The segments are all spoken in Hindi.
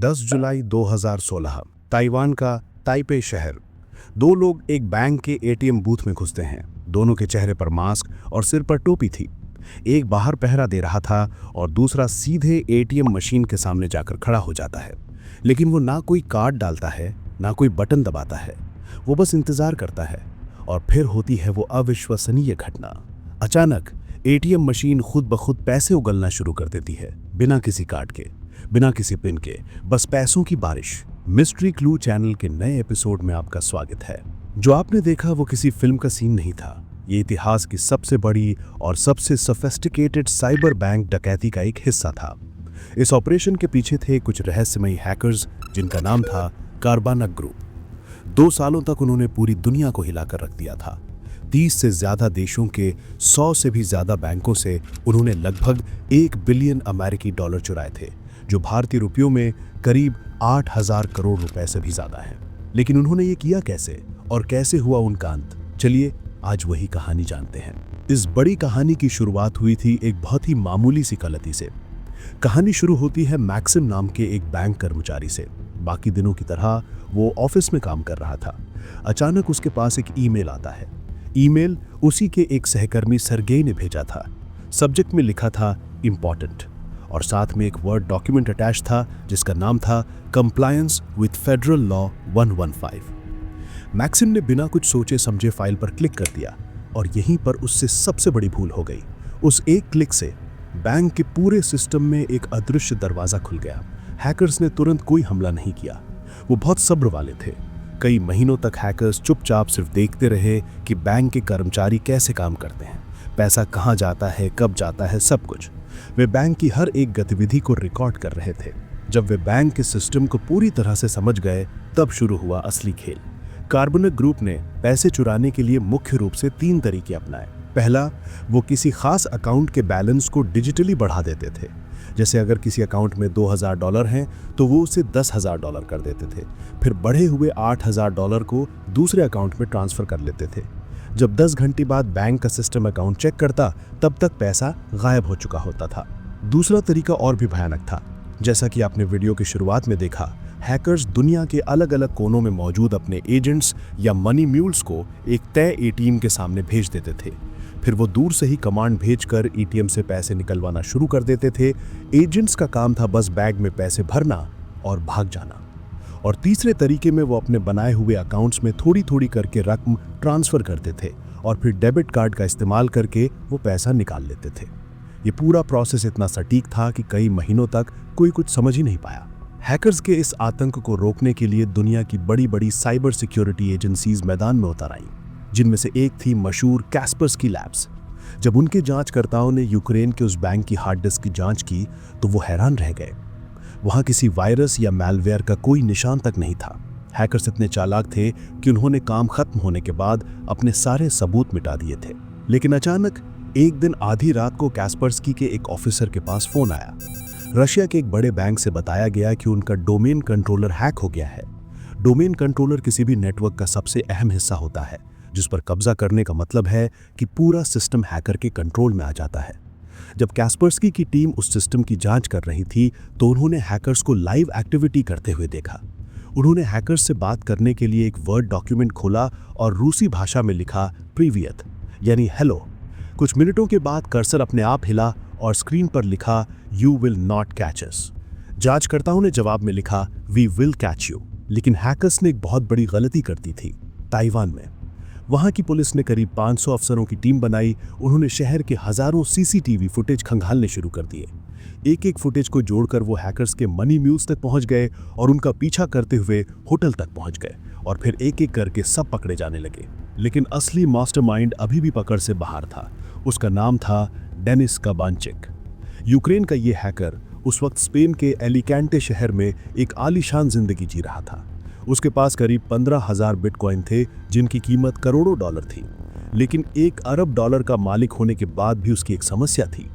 10 जुलाई 2016 ताइवान का ताइपे शहर। दो लोग एक बैंक के एटीएम बूथ में घुसते हैं। दोनों के चेहरे पर मास्क और सिर पर टोपी थी। एक बाहर पहरा दे रहा था और दूसरा सीधे एटीएम मशीन के सामने जाकर खड़ा हो जाता है। लेकिन वो ना कोई कार्ड डालता है, ना कोई बटन दबाता है। वो बस इंतजार करता है और फिर होती है वो अविश्वसनीय घटना। अचानक एटीएम मशीन खुद ब खुद पैसे उगलना शुरू कर देती है, बिना किसी कार्ड के, बिना किसी पिन के, बस पैसों की बारिश। मिस्ट्री क्लू चैनल के नए एपिसोड में आपका स्वागत है। जो आपने देखा वो किसी फिल्म का सीन नहीं था। ये इतिहास की सबसे बड़ी और सबसे सोफिस्टिकेटेड साइबर बैंक डकैती का एक हिस्सा था। इस ऑपरेशन के पीछे थे कुछ रहस्यमयी हैकर्स जिनका नाम था कार्बानक ग्रुप। 2 सालों तक उन्होंने पूरी दुनिया को हिलाकर रख दिया था। 30 से ज्यादा देशों के 100 से भी ज्यादा बैंकों से उन्होंने लगभग 1 बिलियन अमेरिकी डॉलर चुराए थे, जो भारतीय रुपयों में करीब 8,000 करोड़ रुपए से भी ज्यादा है। लेकिन उन्होंने ये किया कैसे और कैसे हुआ उनका अंत? चलिए आज वही कहानी जानते हैं। इस बड़ी कहानी की शुरुआत हुई थी एक बहुत ही मामूली सी गलती से। कहानी शुरू होती है मैक्सिम नाम के एक बैंक कर्मचारी से। बाकी दिनों की तरह वो ऑफिस में काम कर रहा था। अचानक उसके पास एक ईमेल आता है। ईमेल उसी के एक सहकर्मी सर्गेई ने भेजा था। सब्जेक्ट में लिखा था इम्पॉर्टेंट और साथ में एक वर्ड डॉक्यूमेंट अटैच था जिसका नाम था compliance with federal law 115। Maxim ने बिना कुछ सोचे समझे फाइल पर क्लिक कर दिया और यहीं पर उससे सबसे बड़ी भूल हो गई। उस एक क्लिक से बैंक के पूरे सिस्टम में एक अदृश्य दरवाजा खुल गया। हैकर्स ने तुरंत कोई हमला नहीं किया। वो बहुत सब्र वाले थे। कई महीनों तक हैकर्स चुपचाप सिर्फ देखते रहे कि बैंक के कर्मचारी कैसे काम करते हैं, पैसा कहां जाता है, कब जाता है, सब कुछ। वे बैंक की हर एक गतिविधि को रिकॉर्ड कर रहे थे। जब वे बैंक के सिस्टम को पूरी तरह से समझ गए तब शुरू हुआ असली खेल। कार्बनक ग्रुप ने पैसे चुराने के लिए मुख्य रूप से 3 तरीके अपनाए। पहला, वो किसी खास अकाउंट के बैलेंस को डिजिटली बढ़ा देते थे। जैसे अगर किसी अकाउंट में $2,000 हैं तो वो उसे $10,000 कर देते थे। फिर बढ़े हुए $8,000 को दूसरे अकाउंट में ट्रांसफर कर लेते थे। जब 10 घंटे बाद बैंक का सिस्टम अकाउंट चेक करता तब तक पैसा गायब हो चुका होता था। दूसरा तरीका और भी भयानक था। जैसा कि आपने वीडियो की शुरुआत में देखा, हैकर्स दुनिया के अलग अलग कोनों में मौजूद अपने एजेंट्स या मनी म्यूल्स को एक तय एटीएम के सामने भेज देते थे। फिर वो दूर से ही कमांड भेजकर एटीएम से पैसे निकलवाना शुरू कर देते थे। एजेंट्स का काम था बस बैग में पैसे भरना और भाग जाना। और तीसरे तरीके में वो अपने बनाए हुए अकाउंट्स में थोड़ी थोड़ी करके रकम ट्रांसफर करते थे और फिर डेबिट कार्ड का इस्तेमाल करके वो पैसा निकाल लेते थे। ये पूरा प्रोसेस इतना सटीक था कि कई महीनों तक कोई कुछ समझ ही नहीं पाया। हैकर्स के इस आतंक को रोकने के लिए दुनिया की बड़ी बड़ी साइबर सिक्योरिटी एजेंसीज मैदान में उतर आईं, जिनमें से एक थी मशहूर कैस्परस्की लैब्स। जब उनके जांचकर्ताओं ने यूक्रेन के उस बैंक की हार्ड डिस्क की जांच की तो वो हैरान रह गए। वहां किसी वायरस या मैलवेयर का कोई निशान तक नहीं था। हैकर्स इतने चालाक थे कि उन्होंने काम खत्म होने के बाद अपने सारे सबूत मिटा दिए थे। लेकिन अचानक एक दिन आधी रात को कैस्परस्की के एक ऑफिसर के पास फोन आया। रशिया के एक बड़े बैंक से बताया गया कि उनका डोमेन कंट्रोलर हैक हो गया है। डोमेन कंट्रोलर किसी भी नेटवर्क का सबसे अहम हिस्सा होता है, जिस पर कब्जा करने का मतलब है कि पूरा सिस्टम हैकर के कंट्रोल में आ जाता है। जब कैस्परस्की की टीम उस सिस्टम की जांच कर रही थी तो उन्होंने हैकर्स को लाइव एक्टिविटी करते हुए देखा। उन्होंने हैकर्स से बात करने के लिए एक वर्ड डॉक्यूमेंट खोला और रूसी भाषा में लिखा प्रीवियत यानी हेलो। कुछ मिनटों के बाद कर्सर अपने आप हिला और स्क्रीन पर लिखा you will not catch us. जांचकर्ताओं ने जवाब में लिखा वी विल कैच यू। लेकिन हैकर्स ने एक बहुत बड़ी गलती कर दी थी। ताइवान में वहां की पुलिस ने करीब 500 अफसरों की टीम बनाई। उन्होंने शहर के हजारों सीसीटीवी फुटेज खंगालने शुरू कर दिए। एक एक फुटेज को जोड़कर वो हैकर्स के मनी म्यूल्स तक पहुंच गए और उनका पीछा करते हुए होटल तक पहुंच गए और फिर एक एक करके सब पकड़े जाने लगे। लेकिन असली मास्टरमाइंड अभी भी पकड़ से बाहर था। उसका नाम था डेनिस काबांचिक। यूक्रेन का ये हैकर उस वक्त स्पेन के एलिकेंटे शहर में एक आलीशान जिंदगी जी रहा था। उसके पास करीब 15,000 बिटकॉइन थे जिनकी कीमत करोड़ों डॉलर थी। लेकिन $1 अरब का मालिक होने के बाद भी उसकी एक समस्या थी।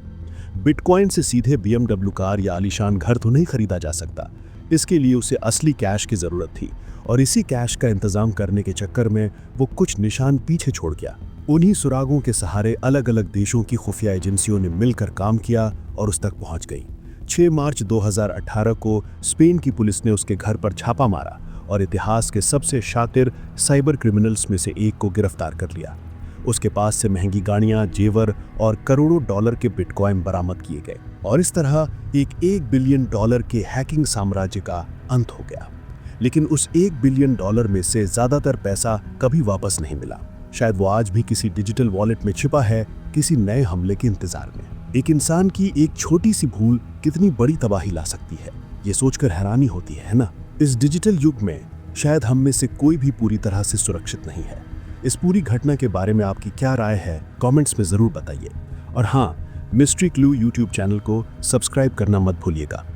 बिटकॉइन से सीधे BMW कार या आलीशान घर तो नहीं खरीदा जा सकता। इसके लिए उसे असली कैश की जरूरत थी और इसी कैश का इंतजाम करने के चक्कर में वो कुछ निशान पीछे छोड़ गया। उन्हीं सुरागों के सहारे अलग अलग देशों की खुफिया एजेंसियों ने मिलकर काम किया और उस तक पहुंच गई। 6 मार्च 2018 को स्पेन की पुलिस ने उसके घर पर छापा मारा और इतिहास के सबसे शातिर साइबर क्रिमिनल्स में से एक को गिरफ्तार कर लिया। उसके पास से महंगी गाड़ियां, जेवर और करोड़ों डॉलर के बिटकॉइन बरामद किए गए और इस तरह एक $1 बिलियन के हैकिंग साम्राज्य का अंत हो गया। लेकिन उस $1 बिलियन में से ज्यादातर पैसा कभी वापस नहीं मिला। शायद वो आज भी किसी डिजिटल वॉलेट में छिपा है, किसी नए हमले के इंतजार में। एक इंसान की एक छोटी सी भूल कितनी बड़ी तबाही ला सकती है, ये सोचकर हैरानी होती है ना। इस डिजिटल युग में शायद हम में से कोई भी पूरी तरह से सुरक्षित नहीं है। इस पूरी घटना के बारे में आपकी क्या राय है, कमेंट्स में जरूर बताइए। और हाँ, मिस्ट्री क्लू यूट्यूब चैनल को सब्सक्राइब करना मत भूलिएगा।